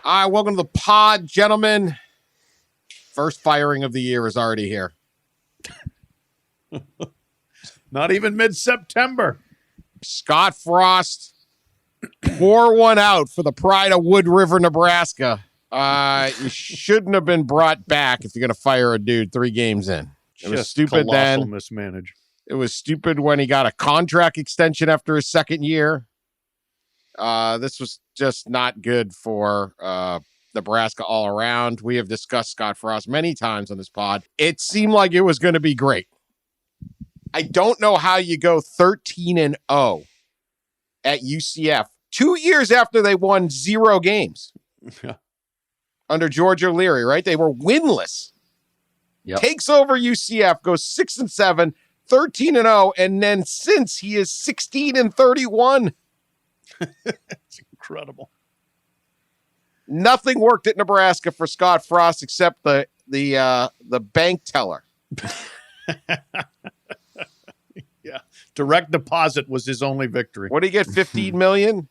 Welcome to the pod, gentlemen. First firing of the year is already here. Not even mid-September. Scott Frost, pour one out for the pride of Wood River, Nebraska. You shouldn't have been brought back if you're going to fire a dude 3 games in. It was stupid then. Mismanaged. It was stupid when he got a contract extension after his second year. This was just not good for Nebraska all around. We have discussed Scott Frost many times on this pod. It seemed like it was going to be great. I don't know how you go 13-0 at UCF 2 years after they won 0 games under George O'Leary, right? They were winless. Yep. Takes over UCF, goes 6-7, 13-0, and then since he is 16-31. It's incredible. Nothing worked at Nebraska for Scott Frost except the bank teller. Yeah, direct deposit was his only victory. What did he get? 15 million?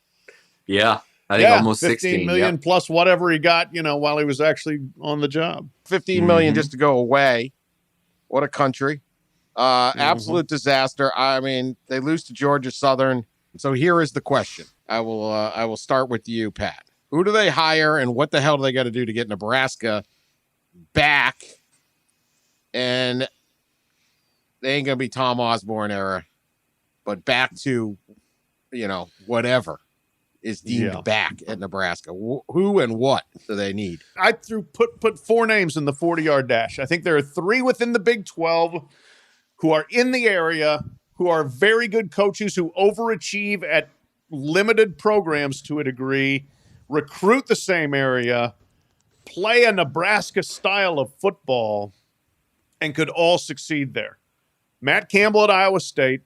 Yeah, I think almost 16 million yep. plus whatever he got, while he was actually on the job. 15 million just to go away. What a country. Absolute disaster. I mean, they lose to Georgia Southern. So here is the question. I will start with you, Pat. Who do they hire and what the hell do they got to do to get Nebraska back? And they ain't going to be Tom Osborne era, but back to, whatever is deemed back at Nebraska. Who and what do they need? I put 4 names in the 40-yard dash. I think there are 3 within the Big 12 who are in the area, who are very good coaches who overachieve at limited programs to a degree, recruit the same area, play a Nebraska style of football, and could all succeed there. Matt Campbell at Iowa State,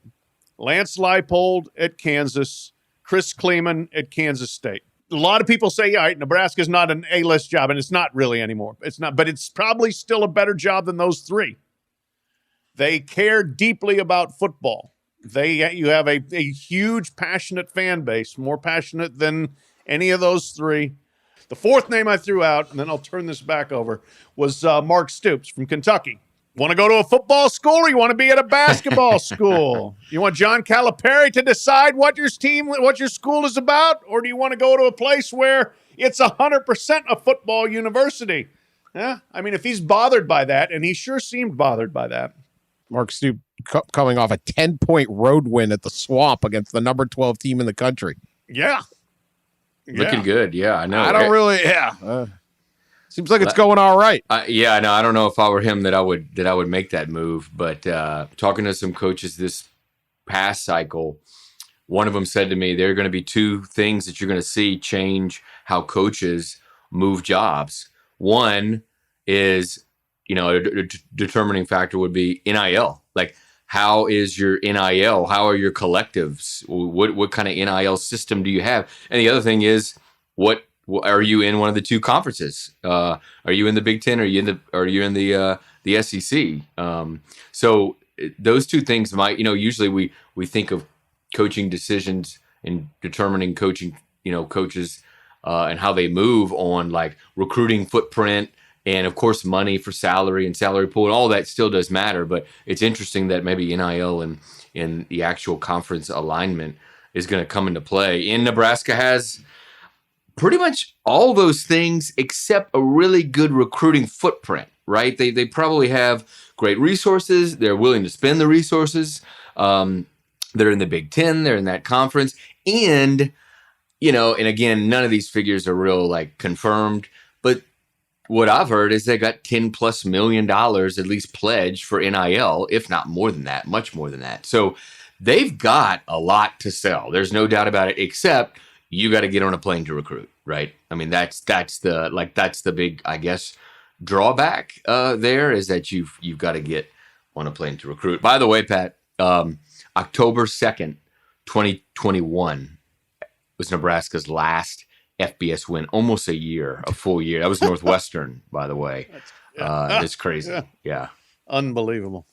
Lance Leipold at Kansas, Chris Kleeman at Kansas State. A lot of people say, Nebraska's not an A-list job, and it's not really anymore. It's not, but it's probably still a better job than those 3. They care deeply about football. You have a huge, passionate fan base, more passionate than any of those 3. The 4th name I threw out, and then I'll turn this back over, was Mark Stoops from Kentucky. Want to go to a football school or you want to be at a basketball school? You want John Calipari to decide what your school is about? Or do you want to go to a place where it's 100% a football university? Yeah, I mean, if he's bothered by that, and he sure seemed bothered by that. Mark Stoops coming off a 10-point road win at the Swamp against the number 12 team in the country. Yeah. Looking good. Yeah, I know. I don't really, seems like it's going all right. I don't know if I were him that I would make that move. But talking to some coaches this past cycle, one of them said to me, there are going to be 2 things that you're going to see change how coaches move jobs. One is, a determining factor would be NIL. Like, how is your NIL? How are your collectives? What kind of NIL system do you have? And the other thing is, what are you in one of the 2 conferences? Are you in the Big Ten? Or are you in the SEC? So those 2 things might, usually we think of coaching decisions and determining coaching, coaches and how they move on like recruiting footprint and of course money for salary and salary pool and all that still does matter. But it's interesting that maybe NIL and the actual conference alignment is going to come into play. And Nebraska has pretty much all those things except a really good recruiting footprint, right? They probably have great resources. They're willing to spend the resources. They're in the Big Ten. They're in that conference. And, and again, none of these figures are real like confirmed. But what I've heard is they got $10+ million at least pledged for NIL, if not more than that, much more than that. So they've got a lot to sell. There's no doubt about it, except you got to get on a plane to recruit, right? I mean, that's the big, I guess, drawback there is that you've got to get on a plane to recruit. By the way, Pat, October 2nd, 2021 was Nebraska's last FBS win, almost a full year. That was Northwestern, by the way. It's crazy. Yeah. Unbelievable.